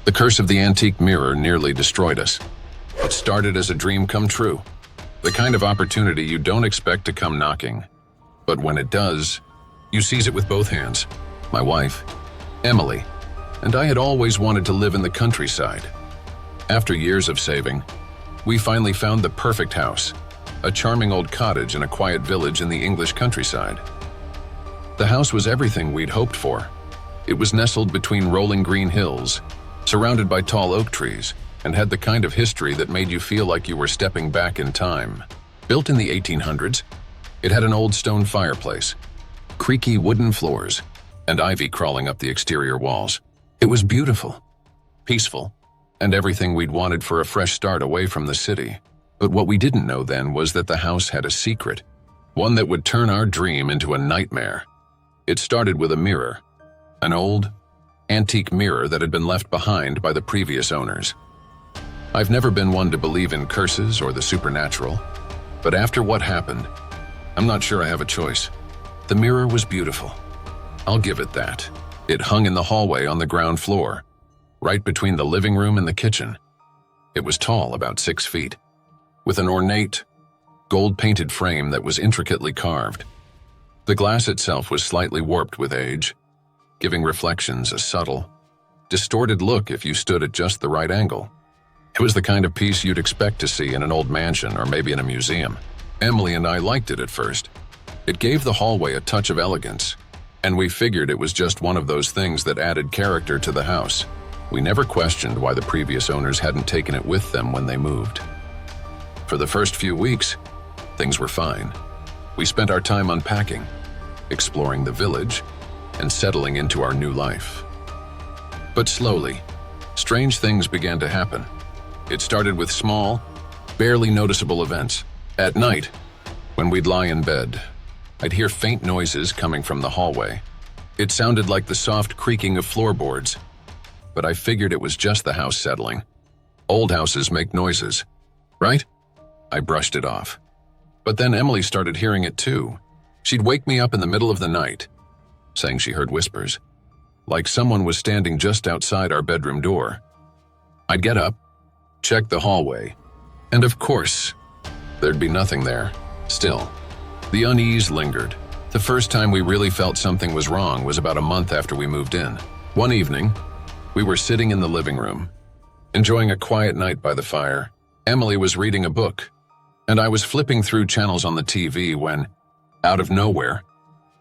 The curse of the antique mirror nearly destroyed us. It started as a dream come true, the kind of opportunity you don't expect to come knocking. But when it does, you seize it with both hands. My wife, Emily, and I had always wanted to live in the countryside. After years of saving, we finally found the perfect house, a charming old cottage in a quiet village in the English countryside. The house was everything we'd hoped for. It was nestled between rolling green hills, surrounded by tall oak trees, and had the kind of history that made you feel like you were stepping back in time. Built in the 1800s, it had an old stone fireplace, creaky wooden floors, and ivy crawling up the exterior walls. It was beautiful, peaceful, and everything we'd wanted for a fresh start away from the city. But what we didn't know then was that the house had a secret, one that would turn our dream into a nightmare. It started with a mirror, an old, antique mirror that had been left behind by the previous owners. I've never been one to believe in curses or the supernatural, but after what happened, I'm not sure I have a choice. The mirror was beautiful. I'll give it that. It hung in the hallway on the ground floor, right between the living room and the kitchen. It was tall, about 6 feet, with an ornate, gold-painted frame that was intricately carved. The glass itself was slightly warped with age, giving reflections a subtle, distorted look if you stood at just the right angle. It was the kind of piece you'd expect to see in an old mansion or maybe in a museum. Emily and I liked it at first. It gave the hallway a touch of elegance, and we figured it was just one of those things that added character to the house. We never questioned why the previous owners hadn't taken it with them when they moved. For the first few weeks, things were fine. We spent our time unpacking, exploring the village, and settling into our new life. But slowly, strange things began to happen. It started with small, barely noticeable events. At night, when we'd lie in bed, I'd hear faint noises coming from the hallway. It sounded like the soft creaking of floorboards, but I figured it was just the house settling. Old houses make noises, right? I brushed it off. But then Emily started hearing it too. She'd wake me up in the middle of the night, saying she heard whispers, like someone was standing just outside our bedroom door. I'd get up, check the hallway, and of course, there'd be nothing there. Still, the unease lingered. The first time we really felt something was wrong was about a month after we moved in. One evening, we were sitting in the living room, enjoying a quiet night by the fire. Emily was reading a book, and I was flipping through channels on the TV when, out of nowhere,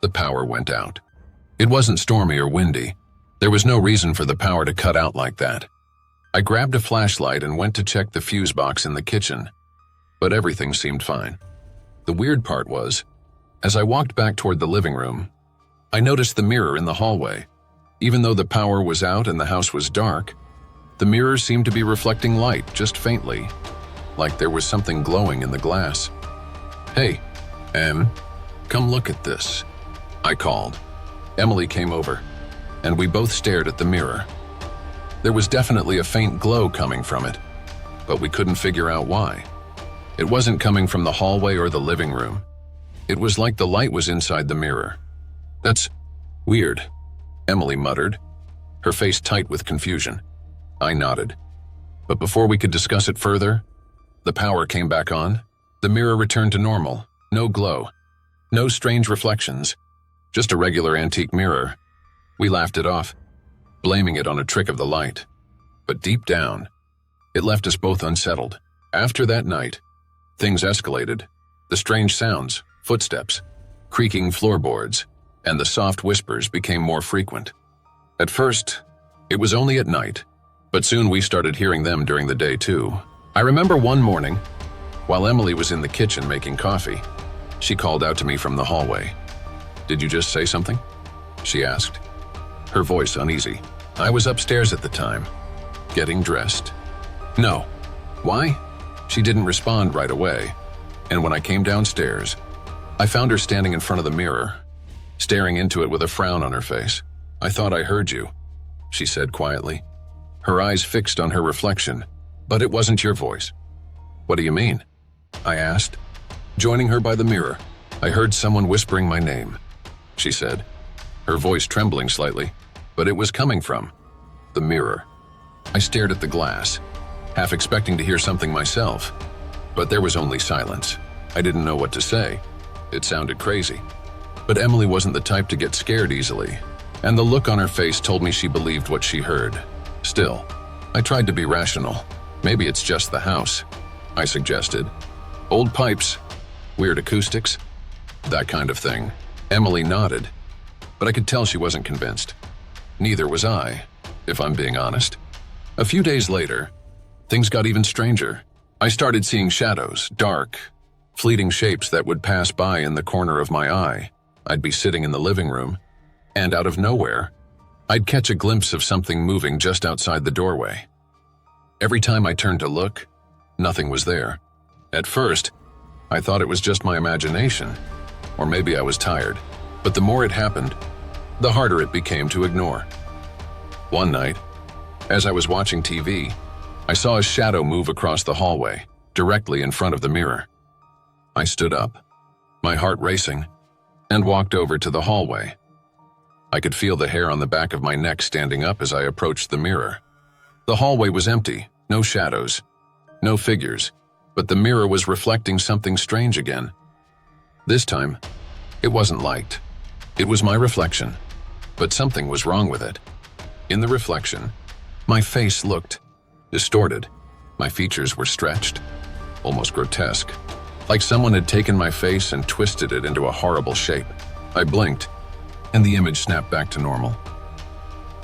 the power went out. It wasn't stormy or windy. There was no reason for the power to cut out like that. I grabbed a flashlight and went to check the fuse box in the kitchen, but everything seemed fine. The weird part was, as I walked back toward the living room, I noticed the mirror in the hallway. Even though the power was out and the house was dark, the mirror seemed to be reflecting light just faintly, like there was something glowing in the glass. "Hey, Em, come look at this," I called. Emily came over, and we both stared at the mirror. There was definitely a faint glow coming from it, but we couldn't figure out why. It wasn't coming from the hallway or the living room. It was like the light was inside the mirror. "That's weird," Emily muttered, her face tight with confusion. I nodded. But before we could discuss it further, the power came back on. The mirror returned to normal. No glow. No strange reflections. Just a regular antique mirror. We laughed it off, blaming it on a trick of the light. But deep down, it left us both unsettled. After that night, things escalated. The strange sounds, footsteps, creaking floorboards, and the soft whispers became more frequent. At first, it was only at night, but soon we started hearing them during the day too. I remember one morning, while Emily was in the kitchen making coffee, she called out to me from the hallway. "Did you just say something?" she asked, her voice uneasy. I was upstairs at the time, getting dressed. "No." "Why?" She didn't respond right away, and when I came downstairs, I found her standing in front of the mirror, staring into it with a frown on her face. "I thought I heard you," she said quietly, her eyes fixed on her reflection. "But it wasn't your voice." "What do you mean?" I asked. Joining her by the mirror, I heard someone whispering my name, she said, her voice trembling slightly, but it was coming from the mirror. I stared at the glass, half expecting to hear something myself, but there was only silence. I didn't know what to say. It sounded crazy. But Emily wasn't the type to get scared easily, and the look on her face told me she believed what she heard. Still, I tried to be rational. Maybe it's just the house, I suggested. Old pipes, weird acoustics, that kind of thing. Emily nodded, but I could tell she wasn't convinced. Neither was I, if I'm being honest. A few days later, things got even stranger. I started seeing shadows, dark, fleeting shapes that would pass by in the corner of my eye. I'd be sitting in the living room, and out of nowhere, I'd catch a glimpse of something moving just outside the doorway. Every time I turned to look, nothing was there. At first, I thought it was just my imagination, or maybe I was tired. But the more it happened, the harder it became to ignore. One night, as I was watching TV, I saw a shadow move across the hallway, directly in front of the mirror. I stood up, my heart racing, and walked over to the hallway. I could feel the hair on the back of my neck standing up as I approached the mirror. The hallway was empty, no shadows, no figures, but the mirror was reflecting something strange again. This time, it wasn't light. It was my reflection, but something was wrong with it. In the reflection, my face looked distorted. My features were stretched, almost grotesque, like someone had taken my face and twisted it into a horrible shape. I blinked, and the image snapped back to normal.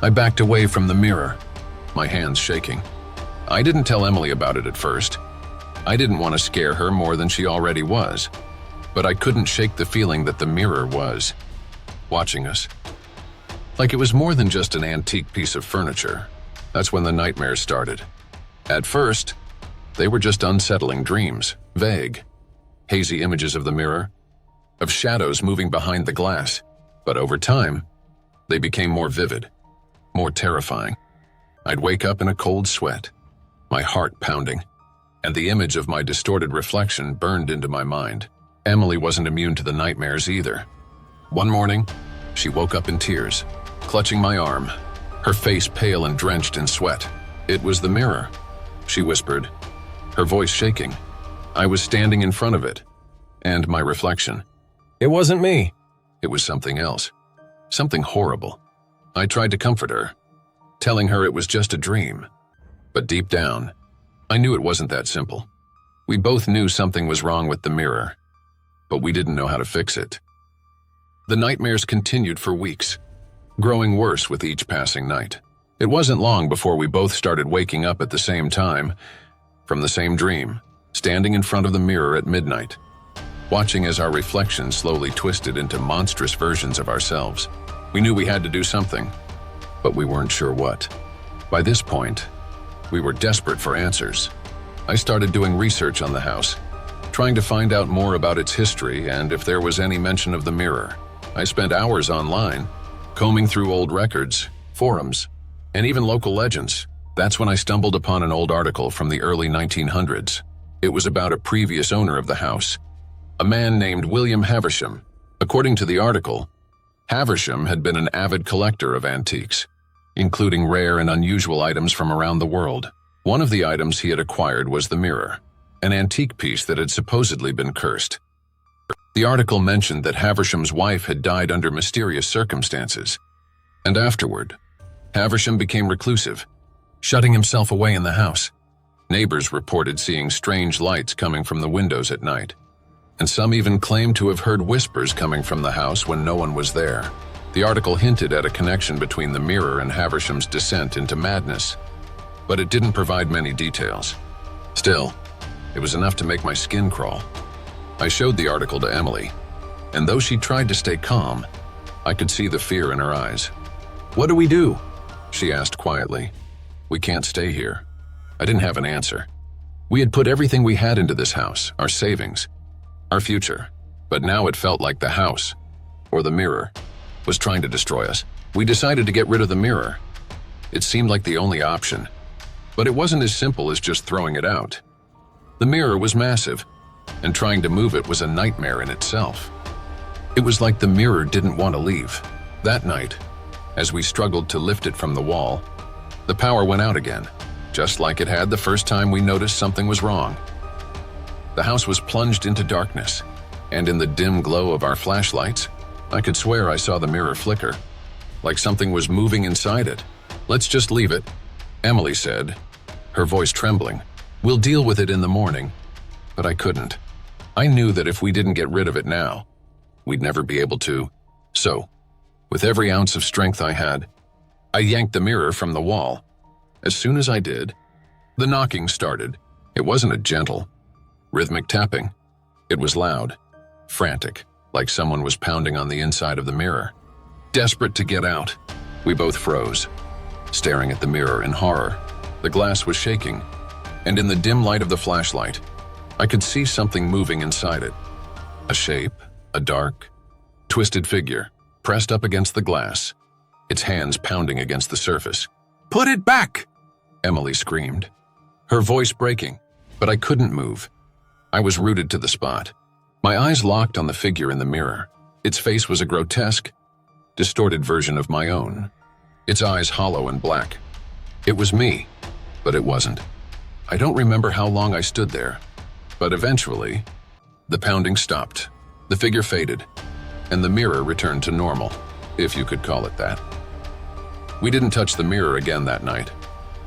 I backed away from the mirror, my hands shaking. I didn't tell Emily about it at first. I didn't want to scare her more than she already was, but I couldn't shake the feeling that the mirror was watching us. Like it was more than just an antique piece of furniture. That's when the nightmares started. At first, they were just unsettling dreams, vague, hazy images of the mirror, of shadows moving behind the glass. But over time, they became more vivid, more terrifying. I'd wake up in a cold sweat, my heart pounding, and the image of my distorted reflection burned into my mind. Emily wasn't immune to the nightmares either. One morning, she woke up in tears, clutching my arm, her face pale and drenched in sweat. "It was the mirror," she whispered, her voice shaking. I was standing in front of it, and my reflection. It wasn't me. It was something else, something horrible. I tried to comfort her, telling her it was just a dream. But deep down, I knew it wasn't that simple. We both knew something was wrong with the mirror, but we didn't know how to fix it. The nightmares continued for weeks, growing worse with each passing night. It wasn't long before we both started waking up at the same time, from the same dream, standing in front of the mirror at midnight, watching as our reflections slowly twisted into monstrous versions of ourselves. We knew we had to do something, but we weren't sure what. By this point, we were desperate for answers. I started doing research on the house, trying to find out more about its history and if there was any mention of the mirror. I spent hours online, combing through old records, forums, and even local legends. That's when I stumbled upon an old article from the early 1900s. It was about a previous owner of the house, a man named William Haversham. According to the article, Haversham had been an avid collector of antiques, including rare and unusual items from around the world. One of the items he had acquired was the mirror, an antique piece that had supposedly been cursed. The article mentioned that Haversham's wife had died under mysterious circumstances, and afterward, Haversham became reclusive, shutting himself away in the house. Neighbors reported seeing strange lights coming from the windows at night, and some even claimed to have heard whispers coming from the house when no one was there. The article hinted at a connection between the mirror and Haversham's descent into madness, but it didn't provide many details. Still, it was enough to make my skin crawl. I showed the article to Emily, and though she tried to stay calm, I could see the fear in her eyes. "What do we do?" she asked quietly. "We can't stay here." I didn't have an answer. We had put everything we had into this house, our savings, our future, but now it felt like the house, or the mirror, was trying to destroy us. We decided to get rid of the mirror. It seemed like the only option, but it wasn't as simple as just throwing it out. The mirror was massive, and trying to move it was a nightmare in itself. It was like the mirror didn't want to leave. That night, as we struggled to lift it from the wall, The power went out again, just like it had the first time we noticed something was wrong. The house was plunged into darkness, and in the dim glow of our flashlights, I could swear I saw the mirror flicker, like something was moving inside it. "Let's just leave it," Emily said, her voice trembling. "We'll deal with it in the morning." But I couldn't. I knew that if we didn't get rid of it now, we'd never be able to. So, with every ounce of strength I had, I yanked the mirror from the wall. As soon as I did, the knocking started. It wasn't a gentle, rhythmic tapping. It was loud, frantic, like someone was pounding on the inside of the mirror. Desperate to get out, we both froze, staring at the mirror in horror. The glass was shaking, and in the dim light of the flashlight, I could see something moving inside it. A shape, a dark, twisted figure, pressed up against the glass, its hands pounding against the surface. "Put it back!" Emily screamed, her voice breaking, but I couldn't move. I was rooted to the spot. My eyes locked on the figure in the mirror. Its face was a grotesque, distorted version of my own, its eyes hollow and black. It was me, but it wasn't. I don't remember how long I stood there, but eventually, the pounding stopped, the figure faded, and the mirror returned to normal, if you could call it that. We didn't touch the mirror again that night.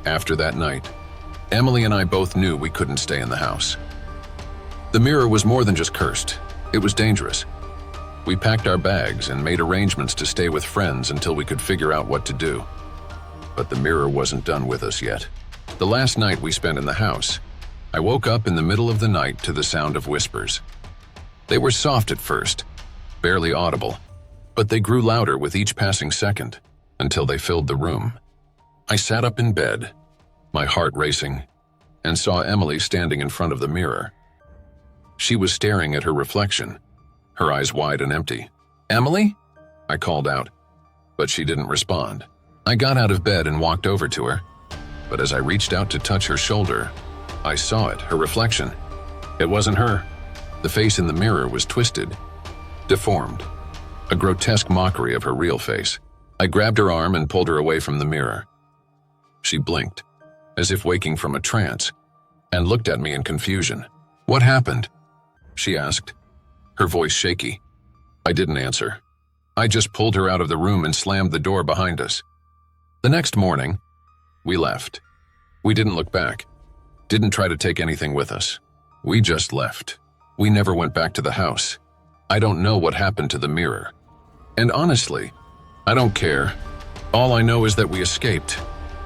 After that night, Emily and I both knew we couldn't stay in the house. The mirror was more than just cursed. It was dangerous. We packed our bags and made arrangements to stay with friends until we could figure out what to do. But the mirror wasn't done with us yet. The last night we spent in the house, I woke up in the middle of the night to the sound of whispers. They were soft at first, barely audible, but they grew louder with each passing second until they filled the room. I sat up in bed, my heart racing, and saw Emily standing in front of the mirror. She was staring at her reflection, her eyes wide and empty. "Emily?" I called out, but she didn't respond. I got out of bed and walked over to her, but as I reached out to touch her shoulder, I saw it, her reflection. It wasn't her. The face in the mirror was twisted, deformed, a grotesque mockery of her real face. I grabbed her arm and pulled her away from the mirror. She blinked, as if waking from a trance, and looked at me in confusion. "What happened?" she asked, her voice shaky. I didn't answer. I just pulled her out of the room and slammed the door behind us. The next morning, we left. We didn't look back, didn't try to take anything with us. We just left. We never went back to the house. I don't know what happened to the mirror. And honestly, I don't care. All I know is that we escaped,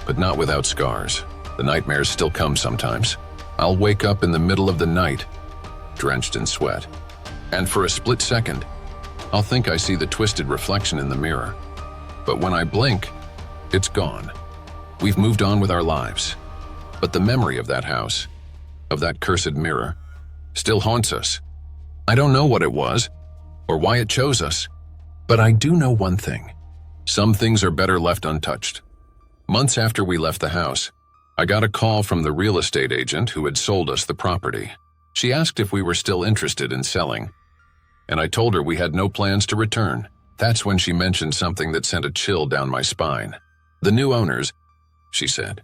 but not without scars. The nightmares still come sometimes. I'll wake up in the middle of the night, drenched in sweat, and for a split second, I'll think I see the twisted reflection in the mirror. But when I blink, it's gone. We've moved on with our lives. But the memory of that house, of that cursed mirror, still haunts us. I don't know what it was, or why it chose us, but I do know one thing. Some things are better left untouched. Months after we left the house, I got a call from the real estate agent who had sold us the property. She asked if we were still interested in selling, and I told her we had no plans to return. That's when she mentioned something that sent a chill down my spine. "The new owners," she said.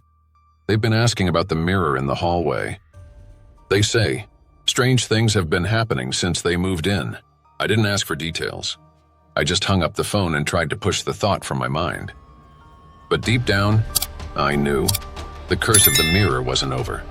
"They've been asking about the mirror in the hallway. They say strange things have been happening since they moved in." I didn't ask for details. I just hung up the phone and tried to push the thought from my mind. But deep down, I knew the curse of the mirror wasn't over.